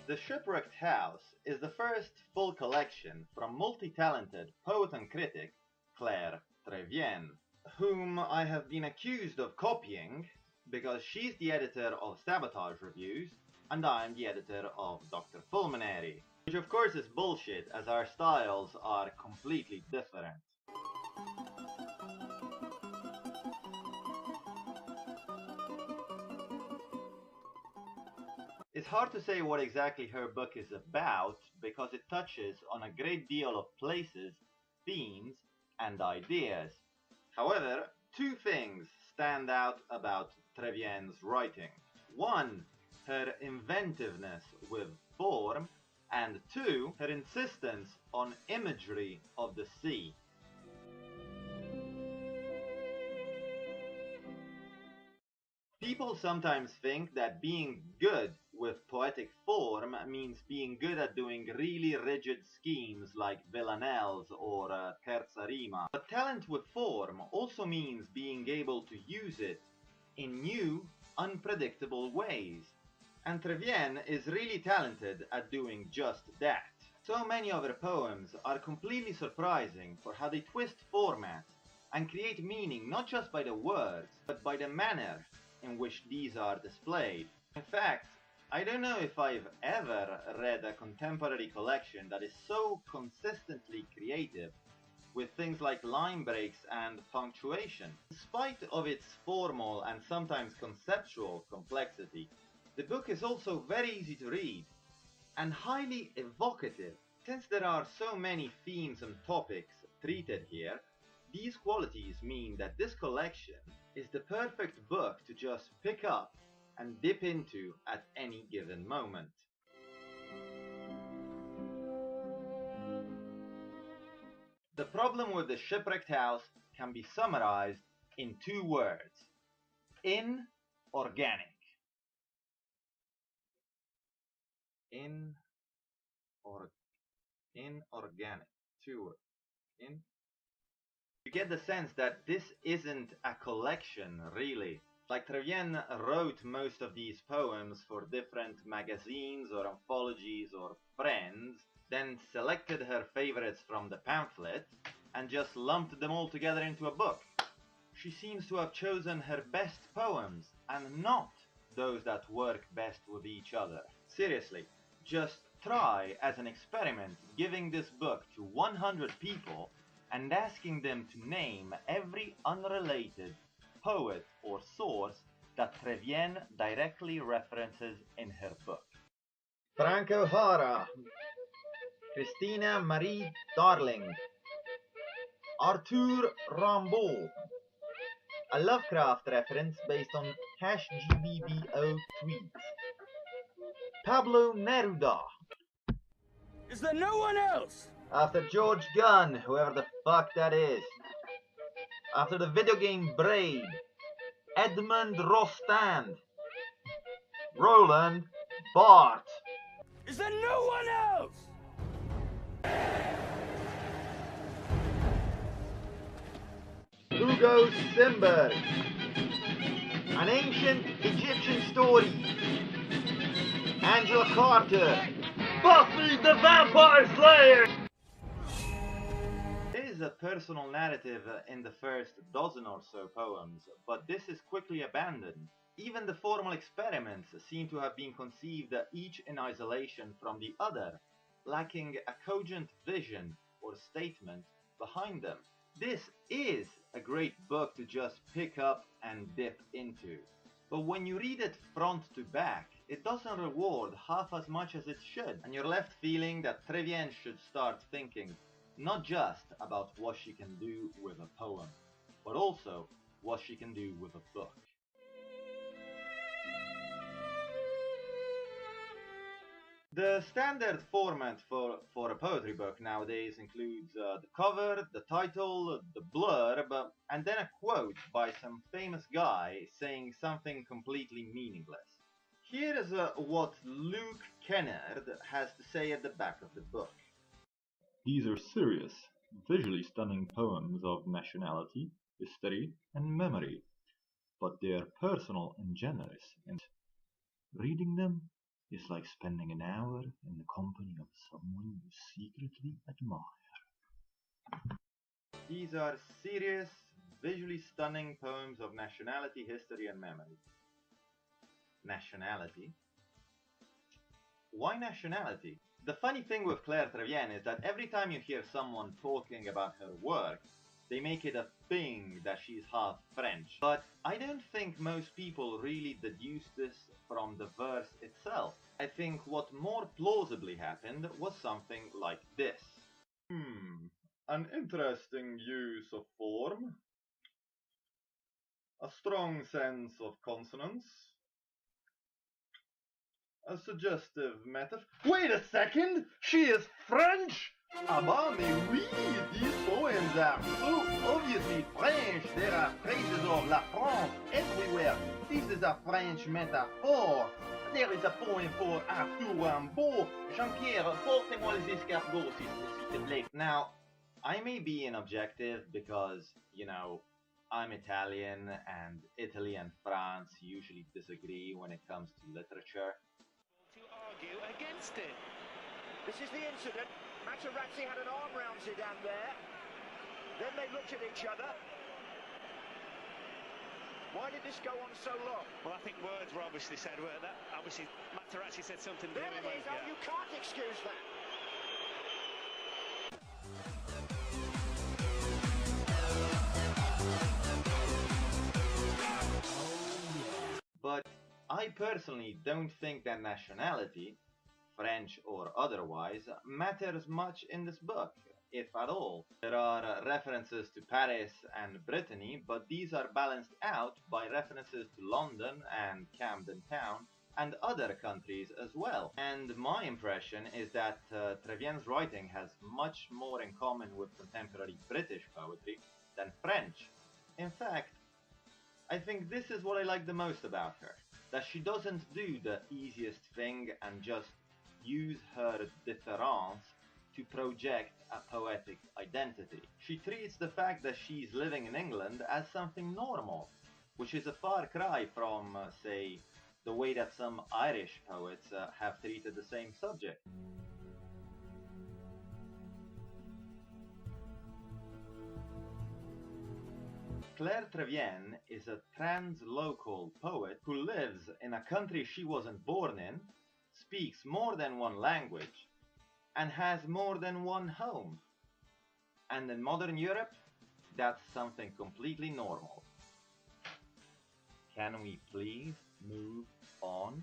The Shipwrecked House is the first full collection from multi-talented poet and critic Claire Trevien, whom I have been accused of copying because she's the editor of Sabotage Reviews and I'm the editor of Dr. Fulminary, which of course is bullshit as our styles are completely different. It's hard to say what exactly her book is about because it touches on a great deal of places, themes, and ideas. However, two things stand out about Trevien's writing. One, her inventiveness with form, and two, her insistence on imagery of the sea. People sometimes think that being good with poetic form means being good at doing really rigid schemes like villanelles or terza rima. But talent with form also means being able to use it in new, unpredictable ways. And Trevien is really talented at doing just that. So many of her poems are completely surprising for how they twist format and create meaning not just by the words, but by the manner in which these are displayed. In fact, I don't know if I've ever read a contemporary collection that is so consistently creative with things like line breaks and punctuation. In spite of its formal and sometimes conceptual complexity, the book is also very easy to read and highly evocative. Since there are so many themes and topics treated here, these qualities mean that this collection is the perfect book to just pick up and dip into at any given moment. The problem with the Shipwrecked House can be summarized in two words: inorganic. Inorganic. Two words. You get the sense that this isn't a collection, really. Like Trevien wrote most of these poems for different magazines or anthologies or friends, then selected her favorites from the pamphlet, and just lumped them all together into a book. She seems to have chosen her best poems, and not those that work best with each other. Seriously, just try as an experiment giving this book to 100 people and asking them to name every unrelated poet or source that Trevien directly references in her book. Frank O'Hara, Christina Marie Darling, Arthur Rimbaud, a Lovecraft reference based on #GBBO tweets. Pablo Neruda. Is there no one else? After George Gunn, whoever the fuck that is. After the video game Braid, Edmund Rostand, Roland Barthes. Is there no one else? Hugo Simberg, An Ancient Egyptian Story, Angela Carter, Buffy the Vampire Slayer. There is a personal narrative in the first dozen or so poems, but this is quickly abandoned. Even the formal experiments seem to have been conceived each in isolation from the other, lacking a cogent vision or statement behind them. This is a great book to just pick up and dip into. But when you read it front to back, it doesn't reward half as much as it should, and you're left feeling that Trevien should start thinking not just about what she can do with a poem, but also what she can do with a book. The standard format for a poetry book nowadays includes the cover, the title, the blurb, and then a quote by some famous guy saying something completely meaningless. Here is what Luke Kennard has to say at the back of the book. These are serious, visually stunning poems of nationality, history, and memory, but they are personal and generous, and reading them is like spending an hour in the company of someone you secretly admire. These are serious, visually stunning poems of nationality, history, and memory. Nationality? Why nationality? The funny thing with Claire Trevien is that every time you hear someone talking about her work, they make it a thing that she's half French. But I don't think most people really deduce this from the verse itself. I think what more plausibly happened was something like this. An interesting use of form. A strong sense of consonance. A suggestive metaphor. Wait a second! She is French! Ah bah, mais oui! These poems are so obviously French! There are traces of La France everywhere! This is a French metaphor! There is a poem for Arthur Rimbaud. Jean-Pierre, portez-moi les escargots, s'il te plaît. Now, I may be an objective because, you know, I'm Italian, and Italy and France usually disagree when it comes to literature. To argue against it. This is the incident. Materazzi had an arm round Zidane there. Then they looked at each other. Why did this go on so long? Well, I think words were obviously said, weren't they? Obviously, Materazzi said something. There it is. Oh, you can't excuse that. But I personally don't think that nationality, French or otherwise, matters much in this book, if at all. There are references to Paris and Brittany, but these are balanced out by references to London and Camden Town and other countries as well. And my impression is that Trevien's writing has much more in common with contemporary British poetry than French. In fact, I think this is what I like the most about her, that she doesn't do the easiest thing and just use her difference to project a poetic identity. She treats the fact that she's living in England as something normal, which is a far cry from, say, the way that some Irish poets have treated the same subject. Claire Trevien is a translocal poet who lives in a country she wasn't born in, speaks more than one language, and has more than one home. And in modern Europe, that's something completely normal. Can we please move on?